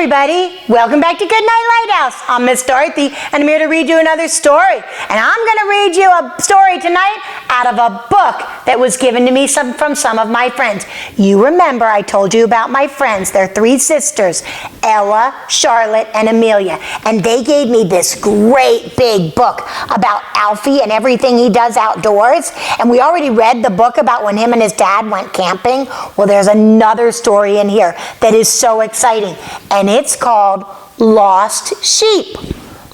everybody, welcome back to Goodnight Lighthouse. I'm Miss Dorothy and I'm here to read you another story. And I'm going to read you a story tonight out of a book that was given to me from some of my friends. You remember I told you about my friends. They're three sisters, Ella, Charlotte, and Amelia. And they gave me this great big book about Alfie and everything he does outdoors. And we already read the book about when him and his dad went camping. Well, there's another story in here that is so exciting. And it's called Lost Sheep.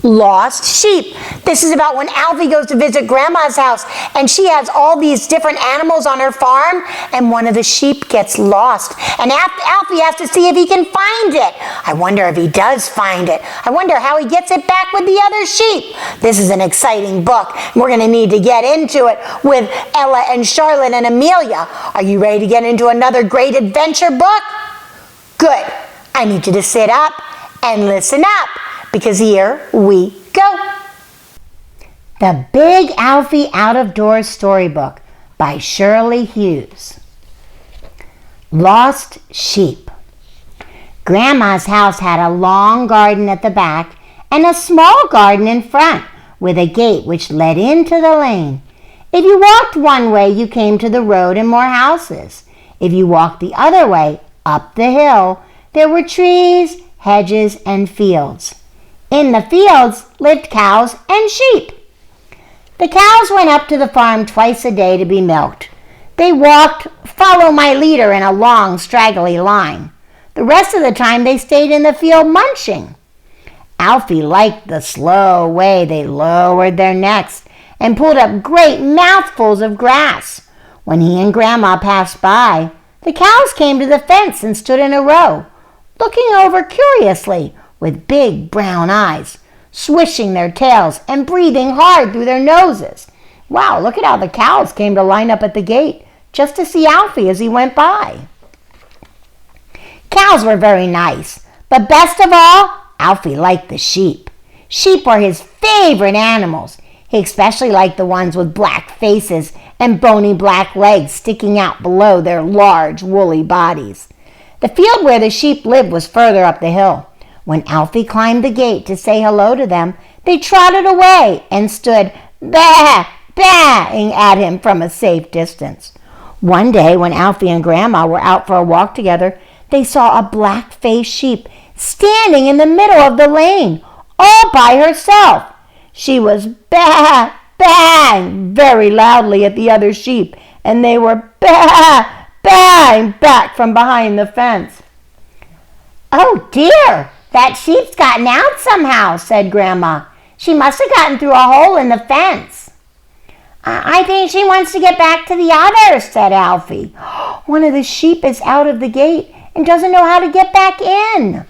Lost Sheep. This is about when Alfie goes to visit Grandma's house and she has all these different animals on her farm and one of the sheep gets lost. And Alfie has to see if he can find it. I wonder if he does find it. I wonder how he gets it back with the other sheep. This is an exciting book. We're going to need to get into it with Ella and Charlotte and Amelia. Are you ready to get into another great adventure book? Good. I need you to sit up and listen up, because here we go. The Big Alfie Out of Doors Storybook by Shirley Hughes. Lost Sheep. Grandma's house had a long garden at the back and a small garden in front with a gate which led into the lane. If you walked one way, you came to the road and more houses. If you walked the other way, up the hill, there were trees, hedges, and fields. In the fields lived cows and sheep. The cows went up to the farm twice a day to be milked. They walked, follow my leader, in a long, straggly line. The rest of the time they stayed in the field munching. Alfie liked the slow way they lowered their necks and pulled up great mouthfuls of grass. When he and Grandma passed by, the cows came to the fence and stood in a row, looking over curiously with big brown eyes, swishing their tails and breathing hard through their noses. Wow, look at how the cows came to line up at the gate just to see Alfie as he went by. Cows were very nice, but best of all, Alfie liked the sheep. Sheep were his favorite animals. He especially liked the ones with black faces and bony black legs sticking out below their large woolly bodies. The field where the sheep lived was further up the hill. When Alfie climbed the gate to say hello to them, they trotted away and stood baa-ing at him from a safe distance. One day when Alfie and Grandma were out for a walk together, they saw a black-faced sheep standing in the middle of the lane, all by herself. She was baa-baaing very loudly at the other sheep, and they were bang back from behind the fence. "Oh dear, that sheep's gotten out somehow," said Grandma. "She must have gotten through a hole in the fence." "I think she wants to get back to the others," said Alfie. "One of the sheep is out of the gate and doesn't know how to get back in."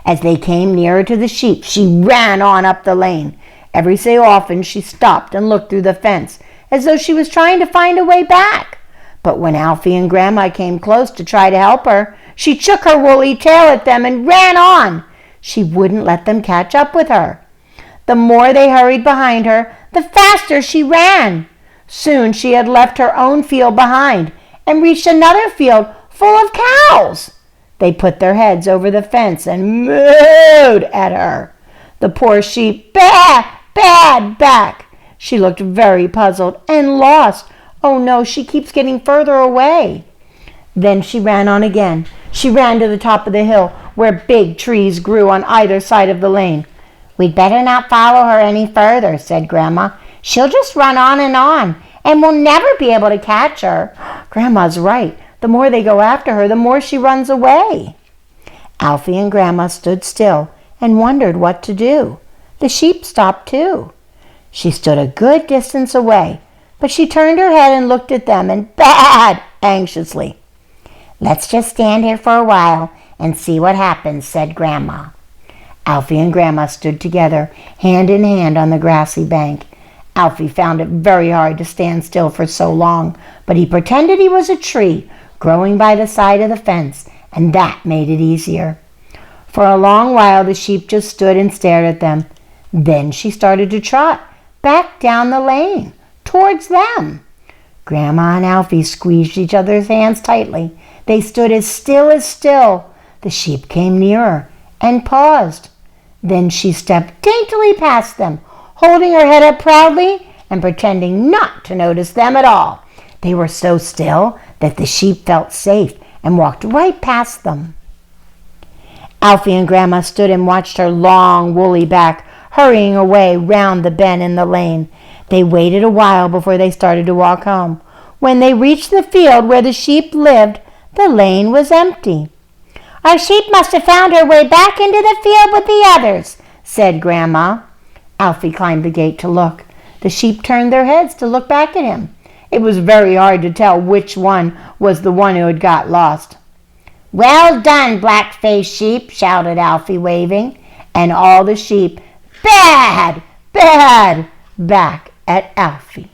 As they came nearer to the sheep, she ran on up the lane. Every so often she stopped and looked through the fence as though she was trying to find a way back. But when Alfie and Grandma came close to try to help her, she shook her woolly tail at them and ran on. She wouldn't let them catch up with her. The more they hurried behind her, the faster she ran. Soon she had left her own field behind and reached another field full of cows. They put their heads over the fence and mooed at her. The poor sheep baa-baaed back. She looked very puzzled and lost. "Oh no, she keeps getting further away." Then she ran on again. She ran to the top of the hill where big trees grew on either side of the lane. "We'd better not follow her any further," said Grandma. "She'll just run on, and we'll never be able to catch her." Grandma's right. The more they go after her, the more she runs away. Alfie and Grandma stood still and wondered what to do. The sheep stopped too. She stood a good distance away, but she turned her head and looked at them and baaed anxiously. "Let's just stand here for a while and see what happens," said Grandma. Alfie and Grandma stood together, hand in hand on the grassy bank. Alfie found it very hard to stand still for so long, but he pretended he was a tree growing by the side of the fence, and that made it easier. For a long while the sheep just stood and stared at them. Then she started to trot back down the lane towards them. Grandma and Alfie squeezed each other's hands tightly. They stood as still. The sheep came nearer and paused. Then she stepped daintily past them, holding her head up proudly and pretending not to notice them at all. They were so still that the sheep felt safe and walked right past them. Alfie and Grandma stood and watched her long, woolly back hurrying away round the bend in the lane. They waited a while before they started to walk home. When they reached the field where the sheep lived, the lane was empty. "Our sheep must have found her way back into the field with the others," said Grandma. Alfie climbed the gate to look. The sheep turned their heads to look back at him. It was very hard to tell which one was the one who had got lost. "Well done, black-faced sheep," shouted Alfie, waving. And all the sheep, "Bad! Bad!" back at Alfie.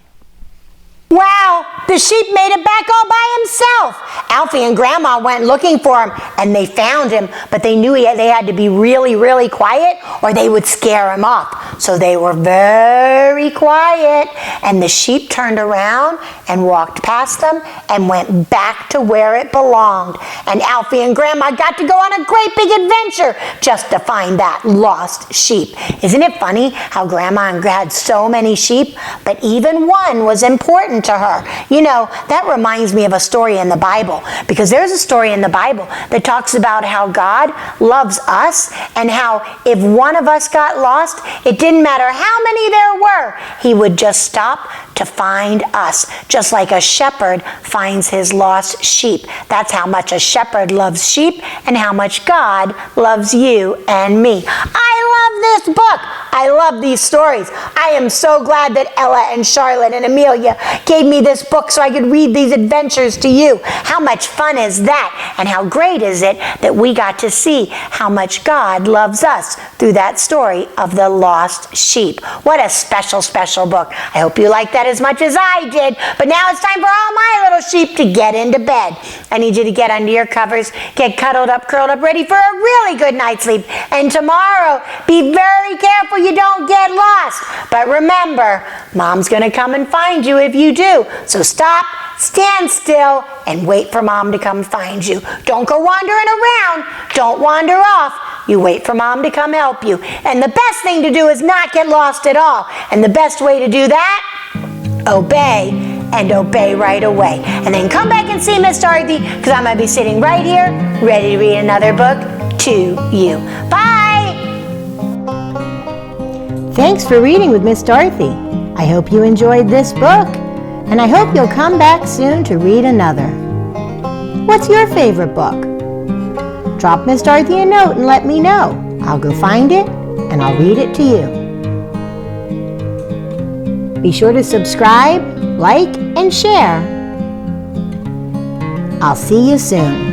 Wow, the sheep made it back all by himself. Alfie and Grandma went looking for him, and they found him, but they knew they had to be really, really quiet or they would scare him off. So they were very quiet, and the sheep turned around and walked past them and went back to where it belonged. And Alfie and Grandma got to go on a great big adventure just to find that lost sheep. Isn't it funny how Grandma and Grandma had so many sheep, but even one was important to her? You know, that reminds me of a story in the Bible, because there's a story in the Bible that talks about how God loves us and how if one of us got lost, it didn't matter how many there were, he would just stop to find us, just like a shepherd finds his lost sheep. That's how much a shepherd loves sheep and how much God loves you and me. I love this book. I love these stories. I am so glad that Ella and Charlotte and Amelia gave me this book so I could read these adventures to you. How much fun is that? And how great is it that we got to see how much God loves us through that story of the lost sheep. What a special, special book. I hope you like that as much as I did. But now it's time for all my little sheep to get into bed. I need you to get under your covers, get cuddled up, curled up, ready for a really good night's sleep. And tomorrow, be very careful you don't get lost. But remember, Mom's going to come and find you if you do. So stop, stand still, and wait for Mom to come find you. Don't go wandering around. Don't wander off. You wait for Mom to come help you. And the best thing to do is not get lost at all. And the best way to do that, obey, and obey right away. And then come back and see Miss Dorothy, because I'm going to be sitting right here, ready to read another book to you. Bye! Thanks for reading with Miss Dorothy. I hope you enjoyed this book, and I hope you'll come back soon to read another. What's your favorite book? Drop Miss Dorothy a note and let me know. I'll go find it, and I'll read it to you. Be sure to subscribe, like, and share. I'll see you soon.